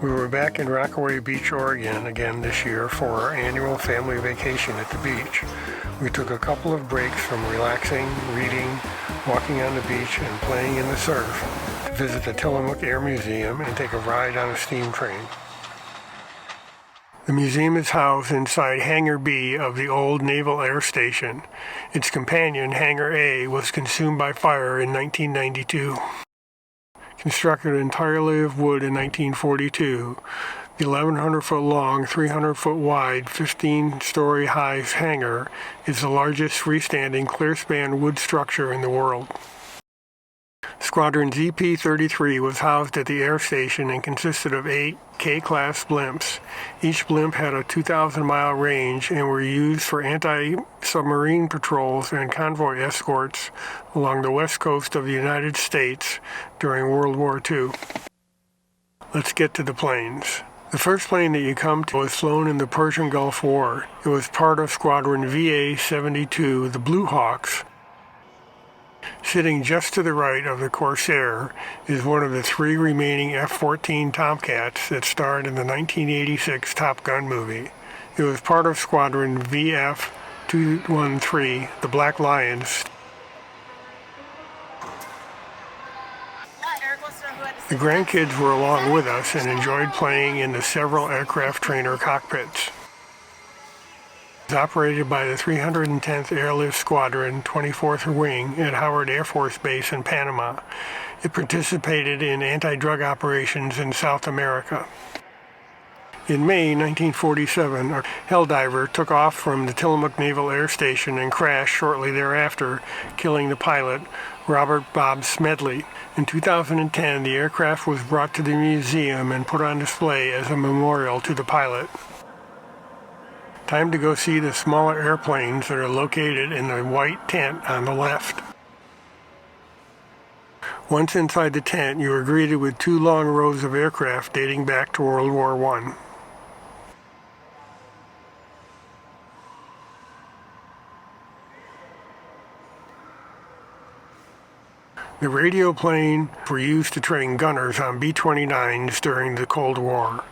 We were back in Rockaway Beach, Oregon again this year for our annual family vacation at the beach. We took a couple of breaks from relaxing, reading, walking on the beach, and playing in the surf to visit the Tillamook Air Museum and take a ride on a steam train. The museum is housed inside Hangar B of the old Naval Air Station. Its companion, Hangar A, was consumed by fire in 1992. Constructed entirely of wood in 1942, the 1,100-foot-long, 300-foot-wide, 15-story high hangar is the largest freestanding clear-span wood structure in the world. Squadron ZP-33 was housed at the air station and consisted of 8 K-class blimps. Each blimp had a 2,000-mile range and were used for anti-submarine patrols and convoy escorts along the west coast of the United States during World War II. Let's get to the planes. The first plane that you come to was flown in the Persian Gulf War. It was part of Squadron VA-72, the Blue Hawks. Sitting just to the right of the Corsair is one of the 3 remaining F-14 Tomcats that starred in the 1986 Top Gun movie. It was part of Squadron VF-213, the Black Lions. The grandkids were along with us and enjoyed playing in the several aircraft trainer cockpits. It was operated by the 310th Airlift Squadron, 24th Wing, at Howard Air Force Base in Panama. It participated in anti-drug operations in South America. In May 1947, a Helldiver took off from the Tillamook Naval Air Station and crashed shortly thereafter, killing the pilot, Robert Bob Smedley. In 2010, the aircraft was brought to the museum and put on display as a memorial to the pilot. Time to go see the smaller airplanes that are located in the white tent on the left. Once inside the tent, you are greeted with 2 long rows of aircraft dating back to World War I. The radio plane were used to train gunners on B-29s during the Cold War.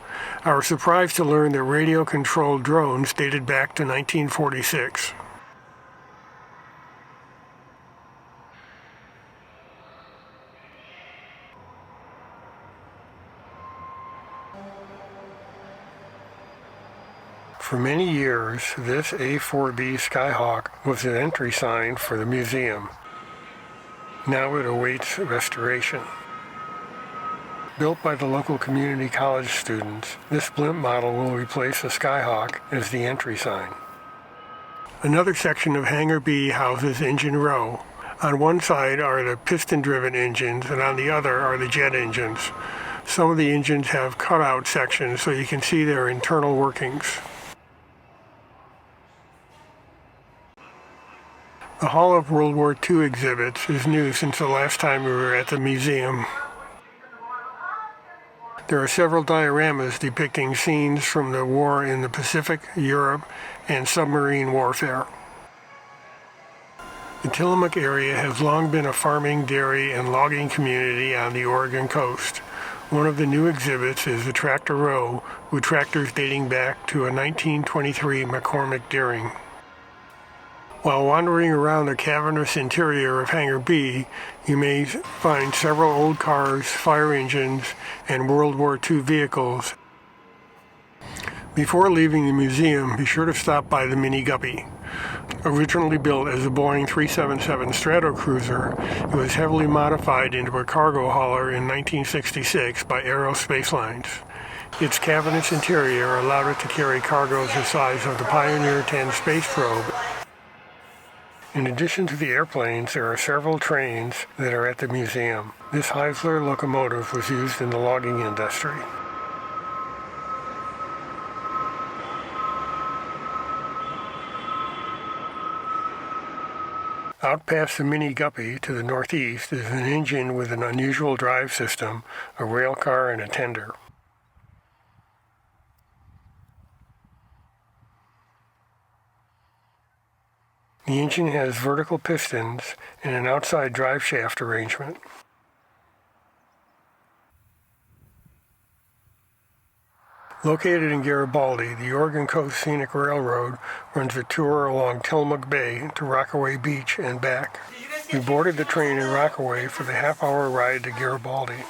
I was surprised to learn that radio-controlled drones dated back to 1946. For many years, this A-4B Skyhawk was an entry sign for the museum. Now it awaits restoration. Built by the local community college students, this blimp model will replace the Skyhawk as the entry sign. Another section of Hangar B houses Engine Row. On one side are the piston-driven engines, and on the other are the jet engines. Some of the engines have cutout sections so you can see their internal workings. The Hall of World War II exhibits is new since the last time we were at the museum. There are several dioramas depicting scenes from the war in the Pacific, Europe, and submarine warfare. The Tillamook area has long been a farming, dairy, and logging community on the Oregon coast. One of the new exhibits is the Tractor Row, with tractors dating back to a 1923 McCormick Deering. While wandering around the cavernous interior of Hangar B, you may find several old cars, fire engines, and World War II vehicles. Before leaving the museum, be sure to stop by the Mini-Guppy. Originally built as a Boeing 377 Stratocruiser, it was heavily modified into a cargo hauler in 1966 by Aerospace Lines. Its cavernous interior allowed it to carry cargoes the size of the Pioneer 10 space probe. In addition to the airplanes, there are several trains that are at the museum. This Heisler locomotive was used in the logging industry. Out past the Mini-Guppy to the northeast is an engine with an unusual drive system, a rail car, and a tender. The engine has vertical pistons and an outside drive shaft arrangement. Located in Garibaldi, the Oregon Coast Scenic Railroad runs a tour along Tillamook Bay to Rockaway Beach and back. We boarded the train in Rockaway for the half-hour ride to Garibaldi.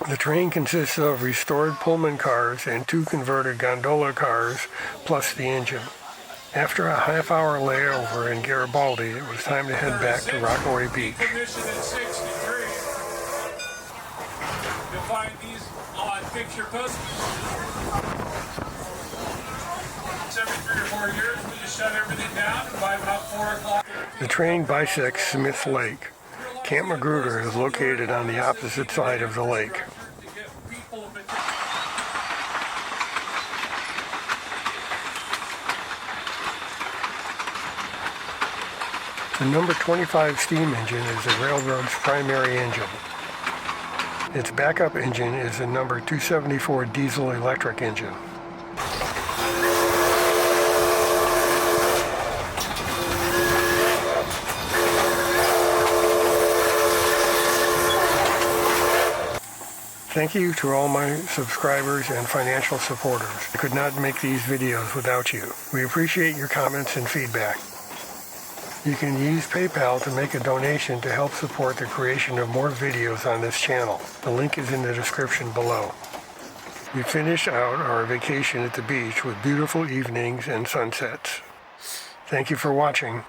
The train consists of restored Pullman cars and 2 converted gondola cars, plus the engine. After a half-hour layover in Garibaldi, it was time to head back to Rockaway Beach. You'll find these on picture posters. Every 3 or 4 years, we just shut everything down, and by about 4 o'clock. The train bisects Smith Lake. Camp Magruder is located on the opposite side of the lake. The number 25 steam engine is the railroad's primary engine. Its backup engine is the number 274 diesel electric engine. Thank you to all my subscribers and financial supporters. I could not make these videos without you. We appreciate your comments and feedback. You can use PayPal to make a donation to help support the creation of more videos on this channel. The link is in the description below. We finished out our vacation at the beach with beautiful evenings and sunsets. Thank you for watching.